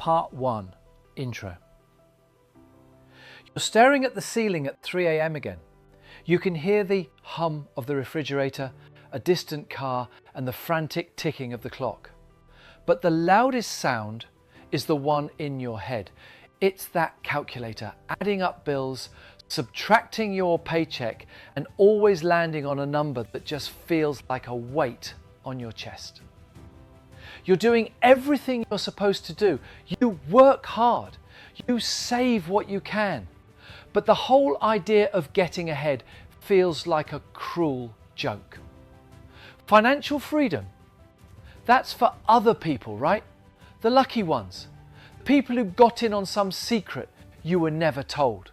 Part 1. Intro. You're staring at the ceiling at 3 a.m. again. You can hear the hum of the refrigerator, a distant car, and the frantic ticking of the clock. But the loudest sound is the one in your head. It's that calculator, adding up bills, subtracting your paycheck, and always landing on a number that just feels like a weight on your chest. You're doing everything you're supposed to do. You work hard. You save what you can. But the whole idea of getting ahead feels like a cruel joke. Financial freedom, that's for other people, right? The lucky ones. People who got in on some secret you were never told.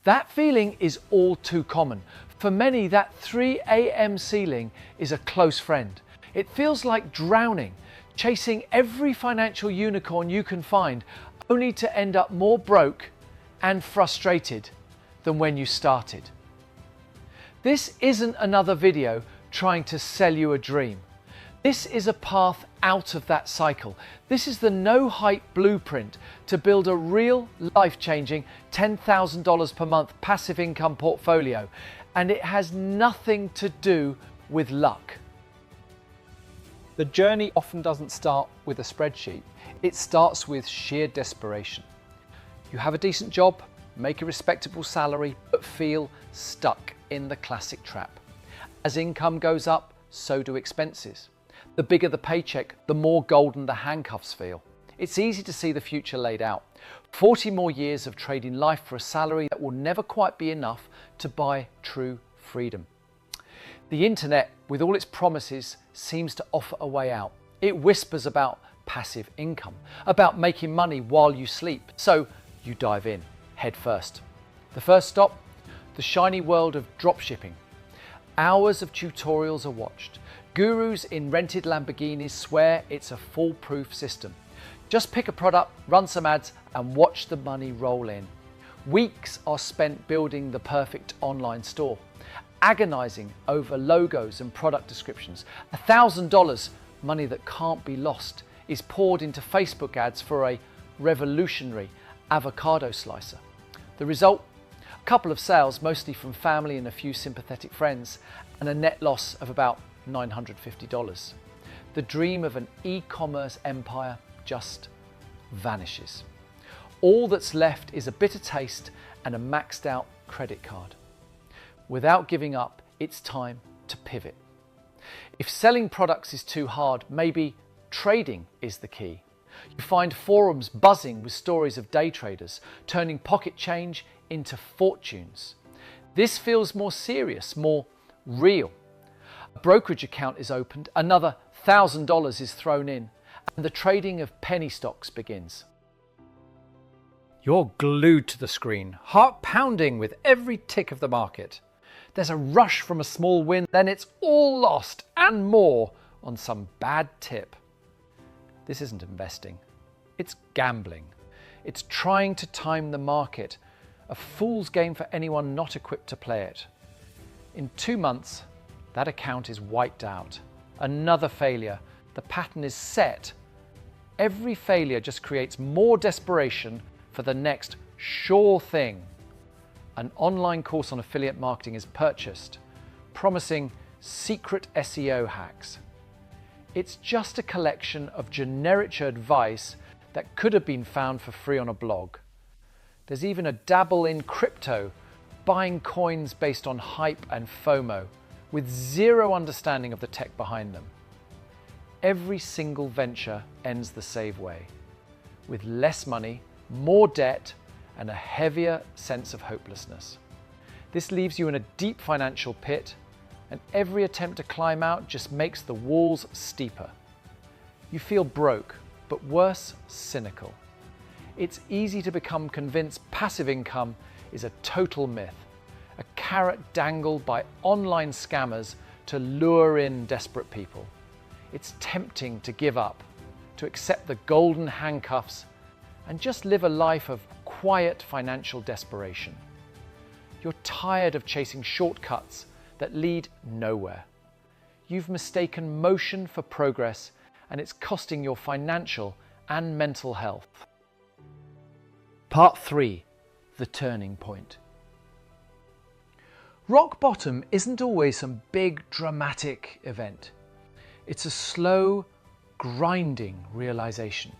That feeling is all too common. For many, that 3 a.m. ceiling is a close friend. It feels like drowning, chasing every financial unicorn you can find, only to end up more broke and frustrated than when you started. This isn't another video trying to sell you a dream. This is a path out of that cycle. This is the no-hype blueprint to build a real life-changing $10,000 per month passive income portfolio, and it has nothing to do with luck. The journey often doesn't start with a spreadsheet. It starts with sheer desperation. You have a decent job, make a respectable salary, but feel stuck in the classic trap. As income goes up, so do expenses. The bigger the paycheck, the more golden the handcuffs feel. It's easy to see the future laid out. 40 more years of trading life for a salary that will never quite be enough to buy true freedom. The internet, with all its promises, seems to offer a way out. It whispers about passive income, about making money while you sleep. So you dive in, head first. The first stop, the shiny world of dropshipping. Hours of tutorials are watched. Gurus in rented Lamborghinis swear it's a foolproof system. Just pick a product, run some ads, and watch the money roll in. Weeks are spent building the perfect online store, agonizing over logos and product descriptions. $1,000, money that can't be lost, is poured into Facebook ads for a revolutionary avocado slicer. The result? A couple of sales, mostly from family and a few sympathetic friends, and a net loss of about $950. The dream of an e-commerce empire just vanishes. All that's left is a bitter taste and a maxed out credit card. Without giving up, it's time to pivot. If selling products is too hard, maybe trading is the key. You find forums buzzing with stories of day traders turning pocket change into fortunes. This feels more serious, more real. A brokerage account is opened, another $1,000 is thrown in, and the trading of penny stocks begins. You're glued to the screen, heart pounding with every tick of the market. There's a rush from a small win, then it's all lost and more on some bad tip. This isn't investing, it's gambling. It's trying to time the market, a fool's game for anyone not equipped to play it. In 2 months, that account is wiped out. Another failure. The pattern is set. Every failure just creates more desperation for the next sure thing. An online course on affiliate marketing is purchased, promising secret SEO hacks. It's just a collection of generic advice that could have been found for free on a blog. There's even a dabble in crypto, buying coins based on hype and FOMO, with zero understanding of the tech behind them. Every single venture ends the same way, with less money, more debt, and a heavier sense of hopelessness. This leaves you in a deep financial pit, and every attempt to climb out just makes the walls steeper. You feel broke, but worse, cynical. It's easy to become convinced passive income is a total myth, a carrot dangled by online scammers to lure in desperate people. It's tempting to give up, to accept the golden handcuffs, and just live a life of quiet financial desperation. You're tired of chasing shortcuts that lead nowhere. You've mistaken motion for progress, and it's costing your financial and mental health. Part 3. The turning point. Rock bottom isn't always some big dramatic event. It's a slow, grinding realization.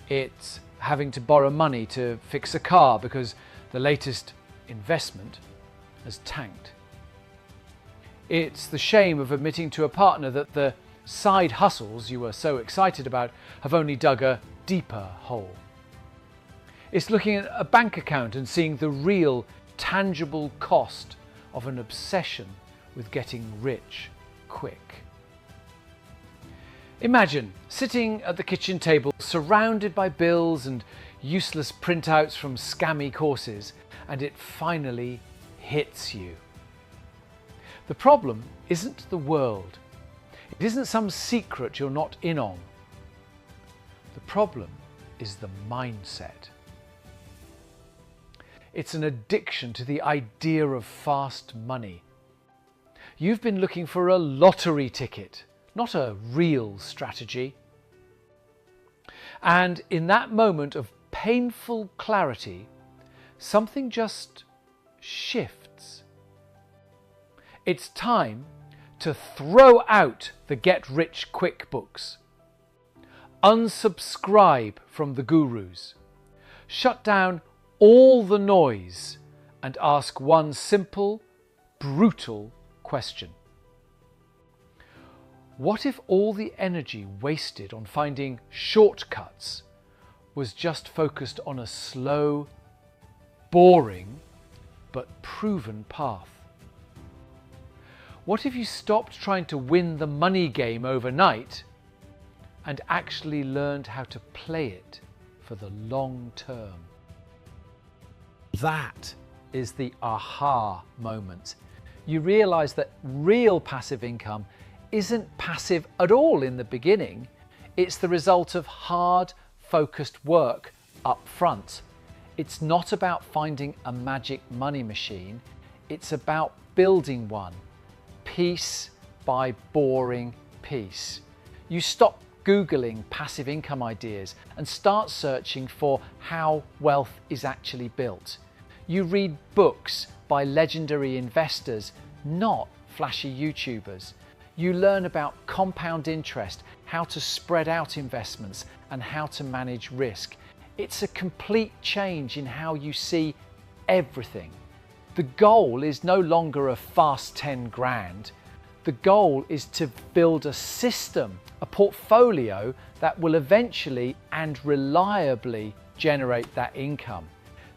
It's having to borrow money to fix a car because the latest investment has tanked. It's the shame of admitting to a partner that the side hustles you were so excited about have only dug a deeper hole. It's looking at a bank account and seeing the real, tangible cost of an obsession with getting rich quick. Imagine sitting at the kitchen table surrounded by bills and useless printouts from scammy courses, and it finally hits you. The problem isn't the world. It isn't some secret you're not in on. The problem is the mindset. It's an addiction to the idea of fast money. You've been looking for a lottery ticket, not a real strategy. And in that moment of painful clarity, something just shifts. It's time to throw out the get-rich-quick books, unsubscribe from the gurus, shut down all the noise, and ask one simple, brutal question. What if all the energy wasted on finding shortcuts was just focused on a slow, boring, but proven path? What if you stopped trying to win the money game overnight and actually learned how to play it for the long term? That is the aha moment. You realize that real passive income isn't passive at all in the beginning. It's the result of hard, focused work up front. It's not about finding a magic money machine. It's about building one, piece by boring piece. You stop Googling passive income ideas and start searching for how wealth is actually built. You read books by legendary investors, not flashy YouTubers. You learn about compound interest, how to spread out investments, and how to manage risk. It's a complete change in how you see everything. The goal is no longer a fast 10 grand. The goal is to build a system, a portfolio that will eventually and reliably generate that income.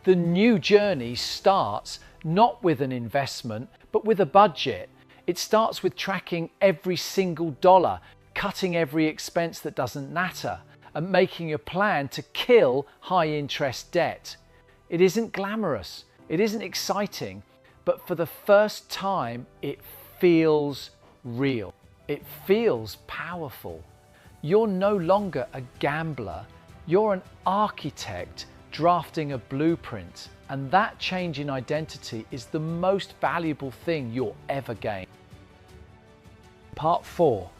The new journey starts not with an investment, but with a budget. It starts with tracking every single dollar, cutting every expense that doesn't matter, and making a plan to kill high interest debt. It isn't glamorous, it isn't exciting, but for the first time, it feels real. It feels powerful. You're no longer a gambler, you're an architect drafting a blueprint, and that change in identity is the most valuable thing you'll ever gain. Part 4.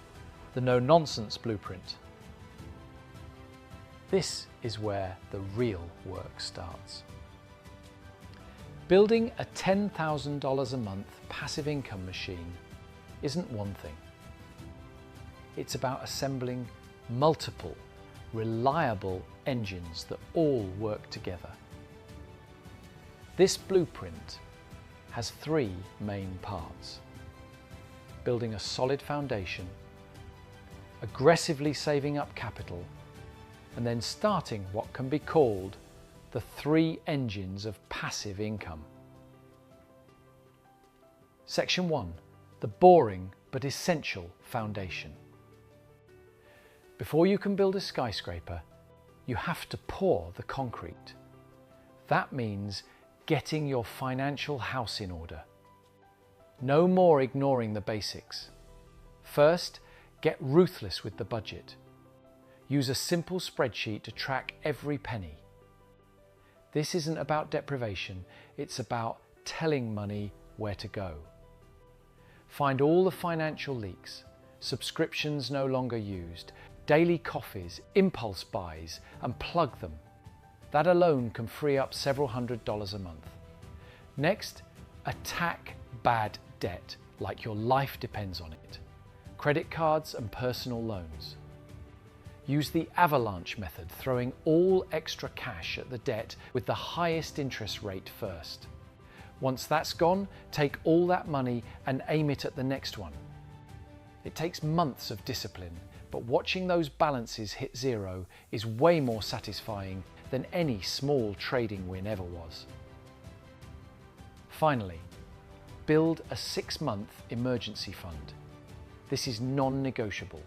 The no-nonsense blueprint. This is where the real work starts. Building a $10,000 a month passive income machine isn't one thing. It's about assembling multiple, reliable engines that all work together. This blueprint has 3 main parts: building a solid foundation, aggressively saving up capital, and then starting what can be called the 3 engines of passive income. Section 1. The boring but essential foundation. Before you can build a skyscraper, you have to pour the concrete. That means getting your financial house in order. No more ignoring the basics. First, get ruthless with the budget. Use a simple spreadsheet to track every penny. This isn't about deprivation, it's about telling money where to go. Find all the financial leaks, subscriptions no longer used, daily coffees, impulse buys, and plug them. That alone can free up several $100s a month. Next, attack bad debt, like your life depends on it. Credit cards and personal loans. Use the avalanche method, throwing all extra cash at the debt with the highest interest rate first. Once that's gone, take all that money and aim it at the next one. It takes months of discipline, but watching those balances hit zero is way more satisfying than any small trading win ever was. Finally, build a 6-month emergency fund. This is non-negotiable.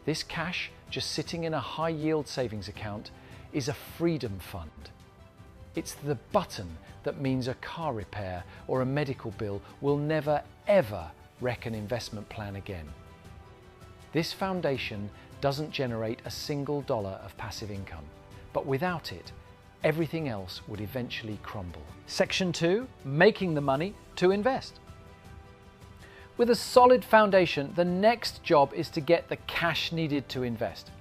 This cash, just sitting in a high-yield savings account, is a freedom fund. It's the button that means a car repair or a medical bill will never, ever wreck an investment plan again. This foundation doesn't generate a single dollar of passive income, but without it, everything else would eventually crumble. Section 2, making the money to invest. With a solid foundation, the next job is to get the cash needed to invest.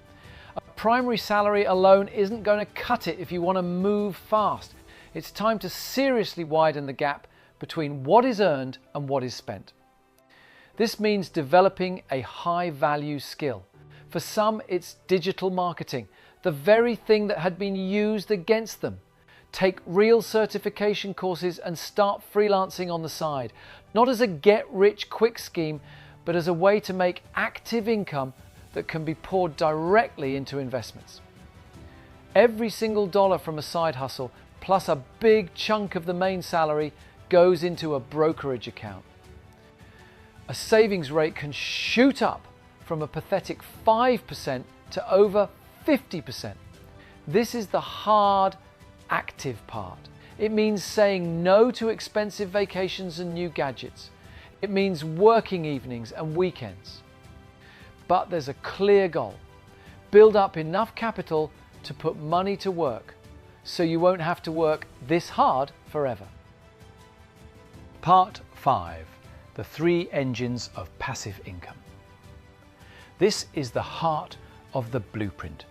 A primary salary alone isn't going to cut it if you want to move fast. It's time to seriously widen the gap between what is earned and what is spent. This means developing a high-value skill. For some, it's digital marketing, the very thing that had been used against them. Take real certification courses and start freelancing on the side, not as a get-rich-quick scheme, but as a way to make active income that can be poured directly into investments. Every single dollar from a side hustle, plus a big chunk of the main salary, goes into a brokerage account. A savings rate can shoot up from a pathetic 5% to over 50%. This is the hard, active part. It means saying no to expensive vacations and new gadgets. It means working evenings and weekends. But there's a clear goal. Build up enough capital to put money to work, so you won't have to work this hard forever. Part 5. The 3 engines of passive income. This is the heart of the blueprint.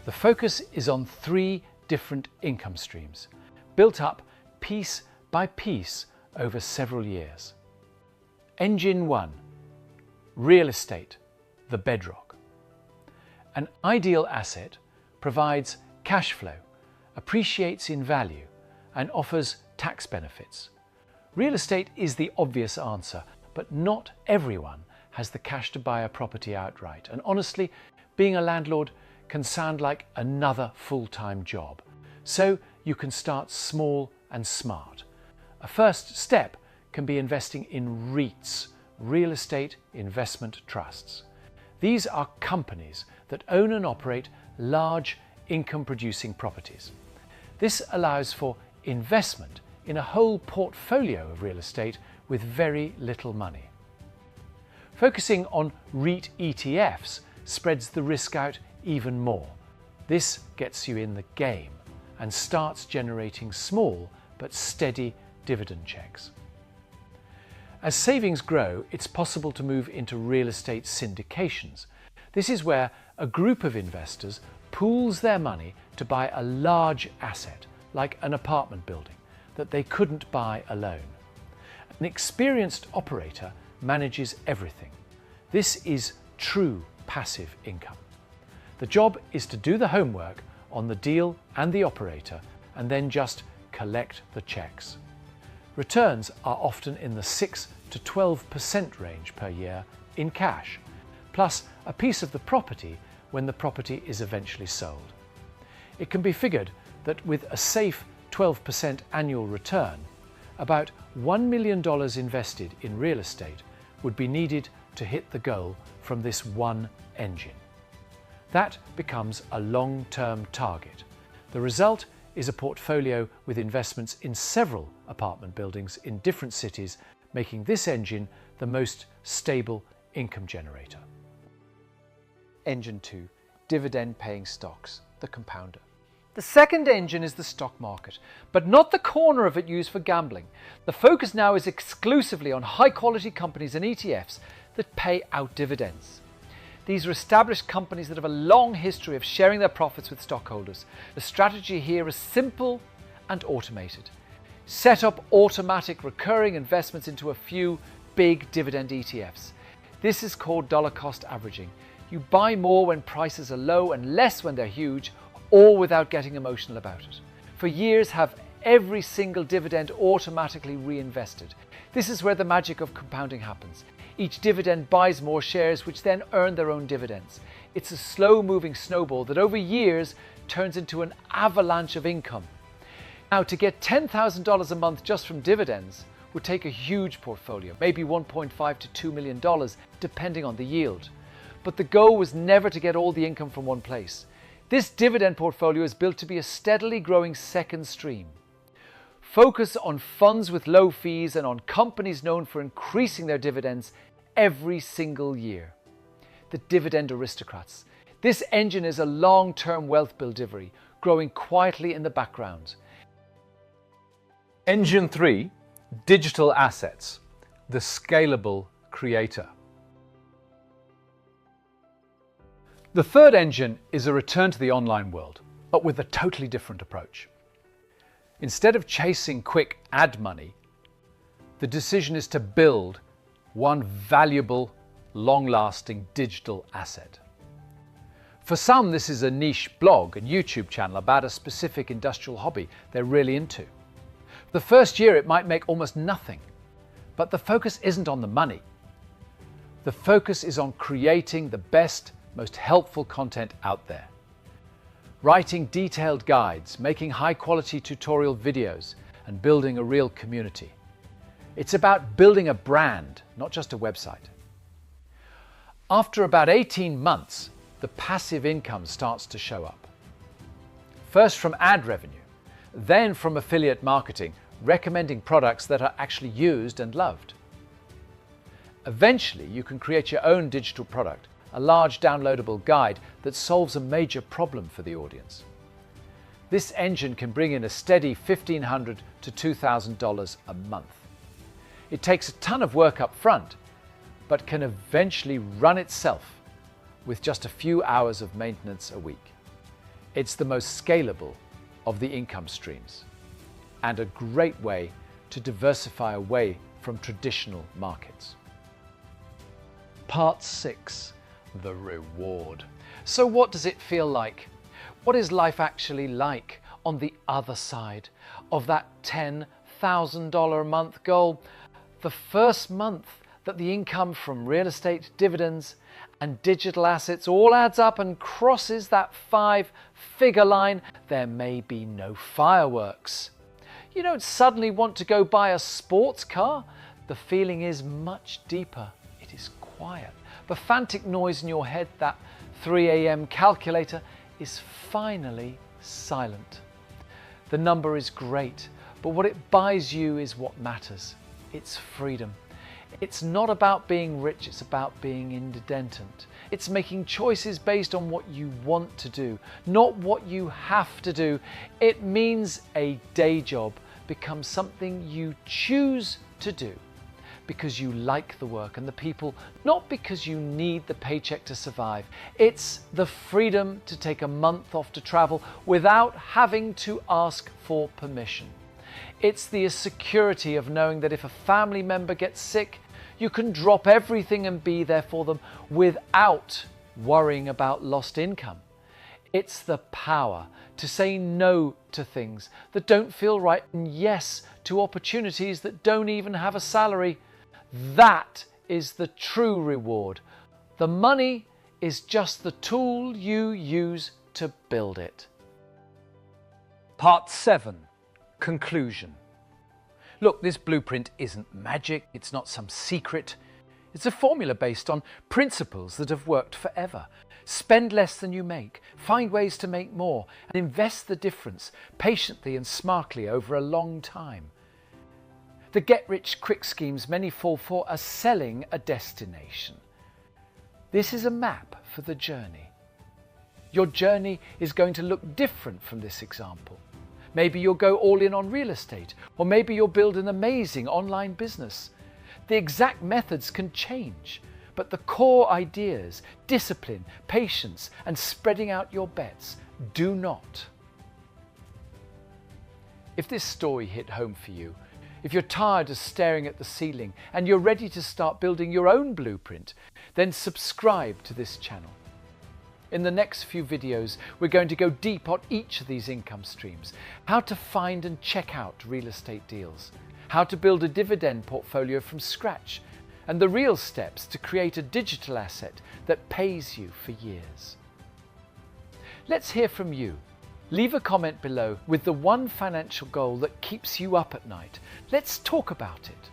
The focus is on 3 different income streams, built up piece by piece over several years. Engine 1. Real estate, the bedrock. An ideal asset provides cash flow, appreciates in value, and offers tax benefits. Real estate is the obvious answer, but not everyone has the cash to buy a property outright. And honestly, being a landlord can sound like another full-time job. So you can start small and smart. A first step can be investing in REITs, real estate investment trusts. These are companies that own and operate large income-producing properties. This allows for investment in a whole portfolio of real estate with very little money. Focusing on REIT ETFs spreads the risk out even more. This gets you in the game and starts generating small but steady dividend checks. As savings grow, it's possible to move into real estate syndications. This is where a group of investors pools their money to buy a large asset, like an apartment building, that they couldn't buy alone. An experienced operator manages everything. This is true passive income. The job is to do the homework on the deal and the operator, and then just collect the checks. Returns are often in the 6 to 12% range per year in cash, plus a piece of the property when the property is eventually sold. It can be figured that with a safe 12% annual return, about $1 million invested in real estate would be needed to hit the goal from this one engine. That becomes a long-term target. The result is a portfolio with investments in several apartment buildings in different cities, making this engine the most stable income generator. Engine 2, dividend-paying stocks, the compounder. The second engine is the stock market, but not the corner of it used for gambling. The focus now is exclusively on high-quality companies and ETFs that pay out dividends. These are established companies that have a long history of sharing their profits with stockholders. The strategy here is simple and automated. Set up automatic recurring investments into a few big dividend ETFs. This is called dollar cost averaging. You buy more when prices are low and less when they're huge, all without getting emotional about it. For years, have every single dividend automatically reinvested. This is where the magic of compounding happens. Each dividend buys more shares, which then earn their own dividends. It's a slow-moving snowball that over years turns into an avalanche of income. Now, to get $10,000 a month just from dividends would take a huge portfolio, maybe $1.5 to $2 million, depending on the yield. But the goal was never to get all the income from one place. This dividend portfolio is built to be a steadily growing second stream. Focus on funds with low fees and on companies known for increasing their dividends every single year. The dividend aristocrats. This engine is a long-term wealth delivery, growing quietly in the background. Engine 3, digital assets, the scalable creator. The third engine is a return to the online world, but with a totally different approach. Instead of chasing quick ad money, the decision is to build one valuable, long-lasting digital asset. For some, this is a niche blog and YouTube channel about a specific industrial hobby they're really into. The first year it might make almost nothing, but the focus isn't on the money. The focus is on creating the best, most helpful content out there. Writing detailed guides, making high-quality tutorial videos, and building a real community. It's about building a brand, not just a website. After about 18 months, the passive income starts to show up. First from ad revenue, then from affiliate marketing, recommending products that are actually used and loved. Eventually, you can create your own digital product, a large downloadable guide that solves a major problem for the audience. This engine can bring in a steady $1,500 to $2,000 a month. It takes a ton of work up front, but can eventually run itself with just a few hours of maintenance a week. It's the most scalable of the income streams and a great way to diversify away from traditional markets. Part 6. The reward. So what does it feel like? What is life actually like on the other side of that $10,000 a month goal? The first month that the income from real estate, dividends, and digital assets all adds up and crosses that 5-figure line, there may be no fireworks. You don't suddenly want to go buy a sports car. The feeling is much deeper. It is quiet. The frantic noise in your head, that 3 a.m. calculator, is finally silent. The number is great, but what it buys you is what matters. It's freedom. It's not about being rich, it's about being independent. It's making choices based on what you want to do, not what you have to do. It means a day job becomes something you choose to do because you like the work and the people, not because you need the paycheck to survive. It's the freedom to take a month off to travel without having to ask for permission. It's the security of knowing that if a family member gets sick, you can drop everything and be there for them without worrying about lost income. It's the power to say no to things that don't feel right and yes to opportunities that don't even have a salary. That is the true reward. The money is just the tool you use to build it. Part 7. Conclusion. Look, this blueprint isn't magic, it's not some secret. It's a formula based on principles that have worked forever. Spend less than you make, find ways to make more, and invest the difference patiently and smartly over a long time. The get-rich-quick schemes many fall for are selling a destination. This is a map for the journey. Your journey is going to look different from this example. Maybe you'll go all in on real estate, or maybe you'll build an amazing online business. The exact methods can change, But the core ideas, discipline, patience, and spreading out your bets do not. If this story hit home for you, if you're tired of staring at the ceiling and you're ready to start building your own blueprint, then subscribe to this channel. In the next few videos, we're going to go deep on each of these income streams, how to find and check out real estate deals, how to build a dividend portfolio from scratch, and the real steps to create a digital asset that pays you for years. Let's hear from you. Leave a comment below with the one financial goal that keeps you up at night. Let's talk about it.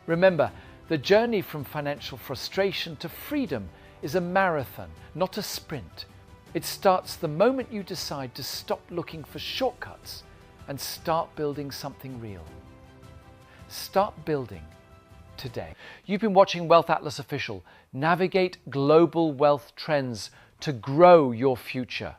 Remember, the journey from financial frustration to freedom is a marathon, not a sprint. It starts the moment you decide to stop looking for shortcuts and start building something real. Start building today. You've been watching Wealth Atlas Official. Navigate global wealth trends to grow your future.